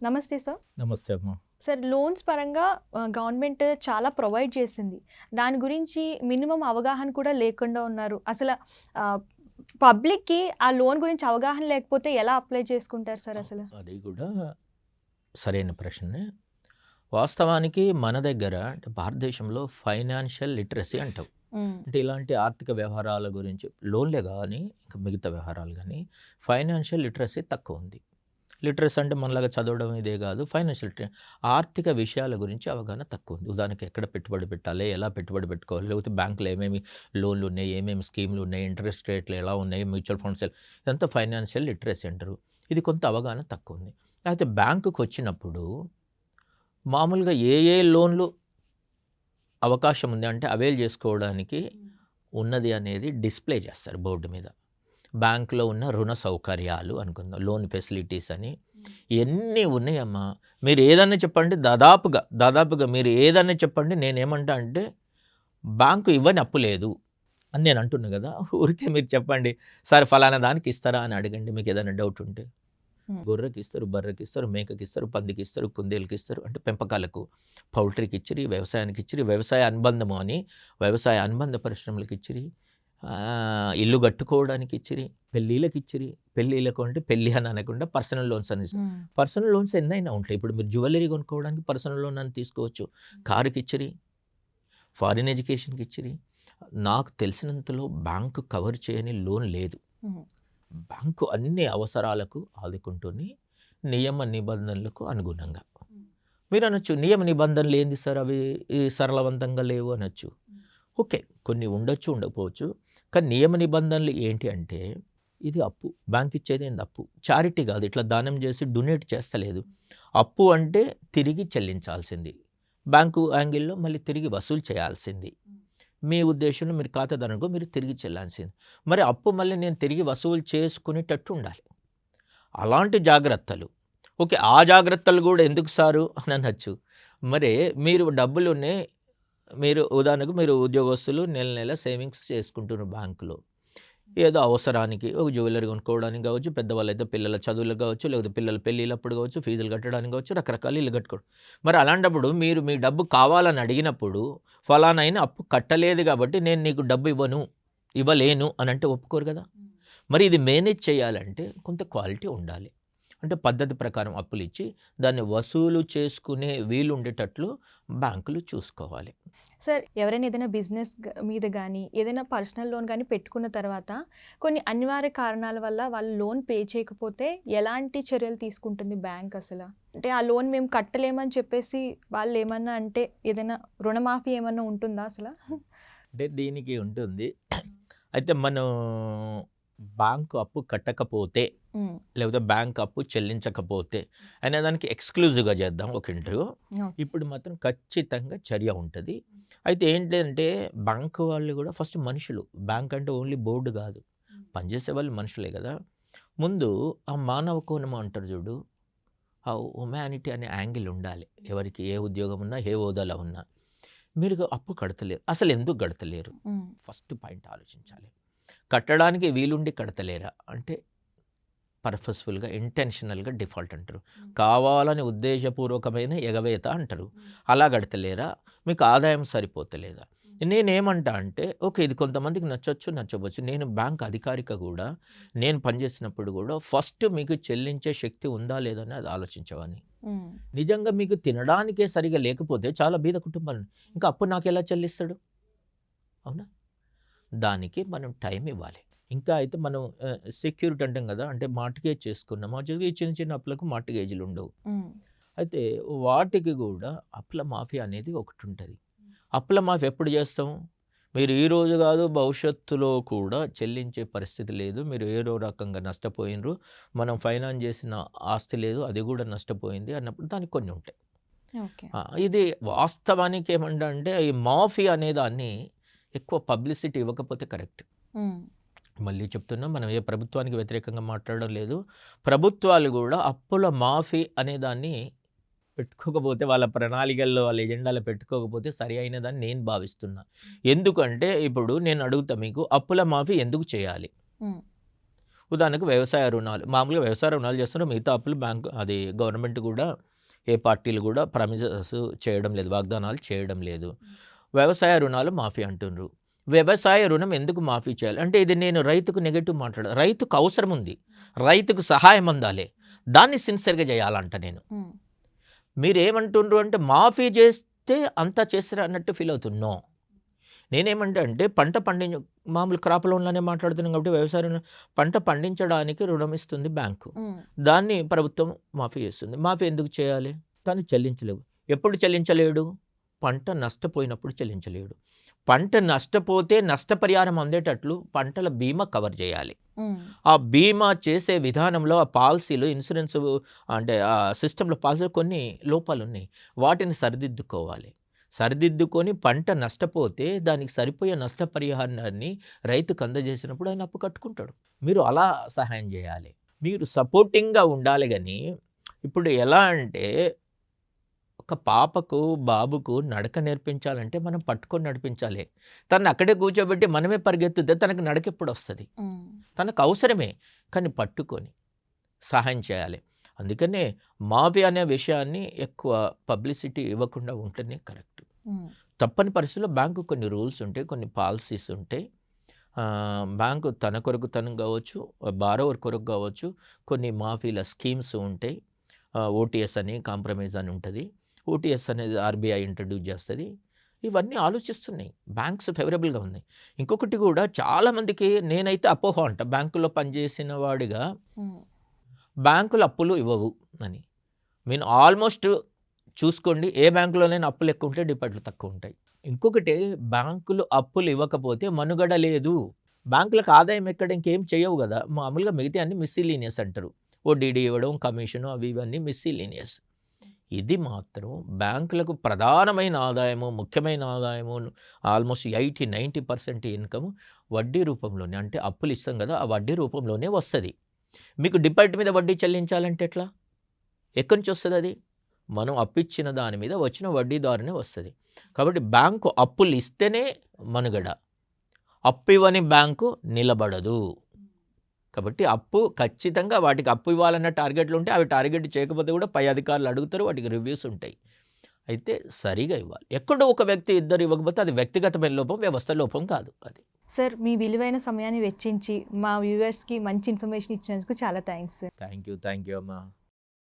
నమస్తే సార్. నమస్తే అమ్మా. సార్, లోన్స్ పరంగా గవర్నమెంట్ చాలా ప్రొవైడ్ చేసింది. దాని గురించి మినిమం అవగాహన కూడా లేకుండా ఉన్నారు. అసలు పబ్లిక్‌కి ఆ లోన్ గురించి అవగాహన లేకపోతే ఎలా అప్లై చేసుకుంటారు సార్ అసలు? అది కూడా సరైన ప్రశ్నే. వాస్తవానికి మన దగ్గర అంటే భారతదేశంలో ఫైనాన్షియల్ లిటరసీ అంటాం. హ్మ్. అంటే ఇలాంటి ఆర్థిక వ్యవహారాల గురించి లోన్లే కానీ ఇంకా మిగతా వ్యవహారాలు కానీ ఫైనాన్షియల్ లిటరసీ తక్కువ ఉంది. లిటరసీ అంటే మనలాగా చదవడం ఇదే కాదు. ఫైనాన్షియల్ ఆర్థిక విషయాల గురించి అవగాహన తక్కువ ఉంది. ఉదాహరణకి ఎక్కడ పెట్టుబడి పెట్టాలి, ఎలా పెట్టుబడి పెట్టుకోవాలి, లేకపోతే బ్యాంకులో ఏమేమి లోన్లు ఉన్నాయి, ఏమేమి స్కీమ్లు ఉన్నాయి, ఇంట్రెస్ట్ రేట్లు ఎలా ఉన్నాయి, మ్యూచువల్ ఫండ్స్ ఇదంతా ఫైనాన్షియల్ లిటరసీ అంటారు. ఇది కొంత అవగాహన తక్కువ ఉంది. అయితే బ్యాంకుకి వచ్చినప్పుడు మామూలుగా ఏ లోన్లు అవకాశం ఉంది అంటే అవైల్ చేసుకోవడానికి ఉన్నది అనేది డిస్ప్లే చేస్తారు బోర్డు మీద. బ్యాంకులో ఉన్న రుణ సౌకర్యాలు అనుకుందాం, లోన్ ఫెసిలిటీస్ అని ఎన్ని ఉన్నాయమ్మా. మీరు ఏదన్నా చెప్పండి, దాదాపుగా మీరు ఏదన్నా చెప్పండి, నేనేమంటా అంటే బ్యాంకు ఇవ్వని అప్పు లేదు అని నేను అంటున్నా కదా. ఊరికే మీరు చెప్పండి, సరే ఫలానా దానికి ఇస్తారా అని అడగండి మీకు ఏదైనా డౌట్ ఉంటే. గొర్రెకి ఇస్తారు, బర్రెకి ఇస్తారు, మేకకి ఇస్తారు, పందికి ఇస్తారు, కుందేలుకి ఇస్తారు, అంటే పెంపకాలకు, పౌల్ట్రీకి ఇచ్చిరి, వ్యవసాయానికి ఇచ్చిరి, వ్యవసాయ అనుబంధము అని వ్యవసాయ అనుబంధ పరిశ్రమలకు ఇచ్చిరి, ఇల్లు కట్టుకోవడానికి ఇచ్చిరి, పెళ్ళిళ్ళకి ఇచ్చిరి. పెళ్ళిళ్ళకు అంటే పెళ్ళి అని అనకుండా పర్సనల్ లోన్స్ అని ఇస్తారు. పర్సనల్ లోన్స్ ఎన్నైనా ఉంటాయి. ఇప్పుడు మీరు జ్యువెలరీ కొనుక్కోవడానికి పర్సనల్ లోన్ అని తీసుకోవచ్చు. కారుకి ఇచ్చిరి, ఫారిన్ ఎడ్యుకేషన్కి ఇచ్చిరి. నాకు తెలిసినంతలో బ్యాంకు కవర్ చేయని లోన్ లేదు. బ్యాంకు అన్ని అవసరాలకు ఆదుకుంటూనే నియమ నిబంధనలకు అనుగుణంగా. మీరు అనొచ్చు, నియమ నిబంధనలు ఏంది సార్, అవి సరళవంతంగా లేవు అనొచ్చు. ఓకే, కొన్ని ఉండొచ్చు, ఉండకపోవచ్చు. కానీ నియమ నిబంధనలు ఏంటి అంటే, ఇది అప్పు, బ్యాంక్ ఇచ్చేది ఏంది అప్పు, చారిటీ కాదు, ఇట్లా దానం చేసి డొనేట్ చేస్తలేదు. అప్పు అంటే తిరిగి చెల్లించాల్సింది, బ్యాంకు యాంగిల్లో మళ్ళీ తిరిగి వసూలు చేయాల్సింది. మీ ఉద్దేశంలో మీరు ఖాతాదారునికో మీరు తిరిగి చెల్లాల్సింది. మరి అప్పు మళ్ళీ నేను తిరిగి వసూలు చేసుకునేటట్టు ఉండాలి. అలాంటి జాగ్రత్తలు. ఓకే, ఆ జాగ్రత్తలు కూడా ఎందుకు సారు అని అనొచ్చు. మరి మీరు డబ్బులునే, మీరు ఉదాహరణకు మీరు ఉద్యోగస్తులు నెల సేవింగ్స్ చేసుకుంటున్నారు బ్యాంకులో. ఏదో అవసరానికి ఒక జ్యువెలరీ కొనుక్కోవడానికి కావచ్చు, పెద్దవాళ్ళు అయితే పిల్లల చదువులకు కావచ్చు, లేకపోతే పిల్లల పెళ్ళిళ్ళప్పుడు కావచ్చు, ఫీజులు కట్టడానికి కావచ్చు, రకరకాల ఇల్లు కట్టుకోవడం. మరి అలాంటప్పుడు మీరు మీ డబ్బు కావాలని అడిగినప్పుడు ఫలానా అయినా అప్పు కట్టలేదు కాబట్టి నేను నీకు డబ్బు ఇవ్వలేను అని అంటే ఒప్పుకోరు కదా. మరి ఇది మేనేజ్ చేయాలంటే కొంత క్వాలిటీ ఉండాలి. అంటే పద్ధతి ప్రకారం అప్పులు ఇచ్చి దాన్ని వసూలు చేసుకునే వీలు ఉండేటట్లు బ్యాంకులు చూసుకోవాలి. సార్, ఎవరైనా ఏదైనా బిజినెస్ మీద కానీ ఏదైనా పర్సనల్ లోన్ కానీ పెట్టుకున్న తర్వాత కొన్ని అనివార్య కారణాల వల్ల వాళ్ళు లోన్ పే చేయకపోతే ఎలాంటి చర్యలు తీసుకుంటుంది బ్యాంక్ అసలు? అంటే ఆ లోన్ మేము కట్టలేమని చెప్పేసి వాళ్ళు ఏమన్నా అంటే ఏదైనా రుణమాఫీ ఏమన్నా ఉంటుందా అసలు? అంటే దీనికి ఉంటుంది. అయితే మనం బ్యాంకు అప్పు కట్టకపోతే, లేకపోతే బ్యాంక్ అప్పు చెల్లించకపోతే అనే దానికి ఎక్స్క్లూజివ్గా చేద్దాం ఒక ఇంటర్వ్యూ. ఇప్పుడు మాత్రం ఖచ్చితంగా చర్య ఉంటుంది. అయితే ఏంటంటే బ్యాంకు వాళ్ళు కూడా ఫస్ట్ మనుషులు. బ్యాంక్ అంటే ఓన్లీ బోర్డు కాదు, పనిచేసే వాళ్ళు మనుషులే కదా. ముందు ఆ మానవ కోణం అంటారు చూడు, ఆ హ్యుమానిటీ అనే యాంగిల్ ఉండాలి. ఎవరికి ఏ ఉద్యోగం ఉన్నా, ఏ హోదాలో ఉన్నా. మీరు అప్పు కడతలేరు, అసలు ఎందుకు కడతలేరు, ఫస్ట్ పాయింట్ ఆలోచించాలి. కట్టడానికి వీలుండి కడతలేరా అంటే పర్పస్ఫుల్గా, ఇంటెన్షనల్గా డిఫాల్ట్ అంటారు. కావాలని ఉద్దేశపూర్వకమైన ఎగవేత అంటారు. అలా కడతలేరా, మీకు ఆదాయం సరిపోతలేదా. నేనేమంటా అంటే ఓకే, ఇది కొంతమందికి నచ్చవచ్చు, నచ్చవచ్చు. నేను బ్యాంక్ అధికారిక కూడా నేను పనిచేసినప్పుడు కూడా ఫస్ట్ మీకు చెల్లించే శక్తి ఉందా లేదని అది ఆలోచించేవాడిని. నిజంగా మీకు తినడానికే సరిగా లేకపోతే చాలా బీద కుటుంబాలు, ఇంకా అప్పు నాకు ఎలా చెల్లిస్తాడు, అవునా. దానికి మనం టైం ఇవ్వాలి. ఇంకా అయితే మనం సెక్యూరిటీ అంటాం కదా, అంటే మార్టిగేజ్ చేసుకున్నాం. ఈ చిన్న చిన్న అప్పులకు మార్టిగేజ్లు ఉండవు. అయితే వాటికి కూడా అప్పుల మాఫీ అనేది ఒకటి ఉంటుంది. అప్పుల మాఫీ ఎప్పుడు చేస్తాం, మీరు ఈరోజు కాదు భవిష్యత్తులో కూడా చెల్లించే పరిస్థితి లేదు, మీరు ఏదో రకంగా నష్టపోయినరు, మనం ఫైనాన్స్ చేసిన ఆస్తి లేదు, అది కూడా నష్టపోయింది అన్నప్పుడు దానికి కొన్ని ఉంటాయి. ఇది వాస్తవానికి ఏమంటా అంటే ఈ మాఫీ అనే దాన్ని ఎక్కువ పబ్లిసిటీ ఇవ్వకపోతే కరెక్ట్. మళ్ళీ చెప్తున్నా, మనం ఏ ప్రభుత్వానికి వ్యతిరేకంగా మాట్లాడడం లేదు. ప్రభుత్వాలు కూడా అప్పుల మాఫీ అనే దాన్ని పెట్టుకోకపోతే, వాళ్ళ ప్రణాళికల్లో వాళ్ళ ఎజెండాలో పెట్టుకోకపోతే సరి అయినదని నేను భావిస్తున్నా. ఎందుకంటే ఇప్పుడు నేను అడుగుతా మీకు, అప్పుల మాఫీ ఎందుకు చేయాలి? ఉదాహరణకు వ్యవసాయ రుణాలు, మామూలుగా వ్యవసాయ రుణాలు చేస్తున్నారు, మిగతా అప్పులు బ్యాంకు అది గవర్నమెంట్ కూడా ఏ పార్టీలు కూడా ప్రామిసెస్ చేయడం లేదు, వాగ్దానాలు చేయడం లేదు. వ్యవసాయ రుణాలు మాఫీ అంటున్నారు. వ్యవసాయ రుణం ఎందుకు మాఫీ చేయాలి అంటే ఇది నేను రైతుకు నెగటివ్ మాట్లాడ, రైతుకు అవసరం ఉంది, రైతుకు సహాయం అందాలి, దాన్ని సిన్సియర్గా చేయాలంట నేను. మీరేమంటుండ్రు అంటే మాఫీ చేస్తే అంతా చేస్తారు అన్నట్టు ఫీల్ అవుతున్నా. నేనేమంటే అంటే పంట మామూలు క్రాప్ లోన్లనే మాట్లాడుతున్నాం కాబట్టి వ్యవసాయ రుణం, పంట పండించడానికి రుణం ఇస్తుంది బ్యాంకు, దాన్ని ప్రభుత్వం మాఫీ చేస్తుంది. మాఫీ ఎందుకు చేయాలి? తను చెల్లించలేవు. ఎప్పుడు చెల్లించలేడు? పంట నష్టపోయినప్పుడు చెల్లించలేడు. పంట నష్టపోతే నష్టపరిహారం అందేటట్లు పంటల బీమా కవర్ చేయాలి. ఆ బీమా చేసే విధానంలో ఆ పాలసీలు, ఇన్సూరెన్స్ అంటే ఆ సిస్టంలో పాలసీలు కొన్ని లోపాలు ఉన్నాయి, వాటిని సరిదిద్దుకోవాలి. సరిదిద్దుకొని పంట నష్టపోతే దానికి సరిపోయే నష్టపరిహారాన్ని రైతుకు అందజేసినప్పుడు ఆయన అప్పు కట్టుకుంటాడు. మీరు అలా సహాయం చేయాలి, మీరు సపోర్టింగ్గా ఉండాలి. కానీ ఇప్పుడు ఎలా అంటే ఒక పాపకు బాబుకు నడక నేర్పించాలంటే మనం పట్టుకొని నడిపించాలి. తను అక్కడే కూర్చోబెట్టి మనమే పరిగెత్తుతే తనకు నడక ఎప్పుడు వస్తుంది? తనకు అవసరమే, కానీ పట్టుకొని సహాయం చేయాలి. అందుకనే మాఫీ అనే విషయాన్ని ఎక్కువ పబ్లిసిటీ ఇవ్వకుండా ఉంటేనే కరెక్ట్. తప్పని పరిస్థితుల్లో బ్యాంకు కొన్ని రూల్స్ ఉంటాయి, కొన్ని పాలసీస్ ఉంటాయి. బ్యాంకు తన కొరకు తను కావచ్చు, బారోవర్ కొరకు కావచ్చు, కొన్ని మాఫీల స్కీమ్స్ ఉంటాయి. ఓటీఎస్ అని, కాంప్రమైజ్ అని ఉంటుంది. ఓటీఎస్ అనేది ఆర్బీఐ ఇంట్రడ్యూస్ చేస్తుంది. ఇవన్నీ ఆలోచిస్తున్నాయి, బ్యాంక్స్ ఫేవరబుల్గా ఉన్నాయి. ఇంకొకటి కూడా చాలామందికి నేనైతే అపోహ అంట, బ్యాంకులో పనిచేసిన వాడిగా బ్యాంకులు అప్పులు ఇవ్వవు అని. మీరు ఆల్మోస్ట్ చూసుకోండి, ఏ బ్యాంకులోనైనా అప్పులు ఎక్కువ ఉంటాయి, డిపాజిట్లు తక్కువ ఉంటాయి. ఇంకొకటి, బ్యాంకులు అప్పులు ఇవ్వకపోతే మనుగడ లేదు. బ్యాంకులకు ఆదాయం ఎక్కడ, ఇంకేం చేయవు కదా. మామూలుగా మిగతా అన్ని మిస్సిలీనియస్ అంటారు, వడ్డీ ఇవ్వడం, కమిషను, అవి ఇవన్నీ మిస్సిలీనియస్. ఇది మాత్రం బ్యాంకులకు ప్రధానమైన ఆదాయము, ముఖ్యమైన ఆదాయము, ఆల్మోస్ట్ 80-90% ఇన్కమ్ వడ్డీ రూపంలోనే, అంటే అప్పులు ఇస్తాం కదా, ఆ వడ్డీ రూపంలోనే వస్తుంది. మీకు డిపాజిట్ మీద వడ్డీ చెల్లించాలంటే ఎట్లా, ఎక్కడి నుంచి వస్తుంది? అది మనం అప్పిచ్చిన దాని మీద వచ్చిన వడ్డీ ద్వారానే వస్తుంది. కాబట్టి బ్యాంకు అప్పులు ఇస్తేనే మనుగడ, అప్పు ఇవ్వని బ్యాంకు నిలబడదు. కాబట్టి అప్పు ఖచ్చితంగా, వాటికి అప్పు ఇవ్వాలన్న టార్గెట్లు ఉంటాయి, అవి టార్గెట్ చేయకపోతే కూడా పై అధికారులు అడుగుతారు, వాటికి రివ్యూస్ ఉంటాయి. అయితే సరిగా ఇవ్వాలి. ఎక్కడో ఒక వ్యక్తి ఇద్దరు ఇవ్వకపోతే అది వ్యక్తిగతమైన లోపం, వ్యవస్థ లోపం కాదు అది. సార్, మీ విలువైన సమయాన్ని వెచ్చించి మా వ్యూవర్స్కి మంచి ఇన్ఫర్మేషన్ ఇచ్చినందుకు చాలా థ్యాంక్స్ సార్. థ్యాంక్ యూ అమ్మా.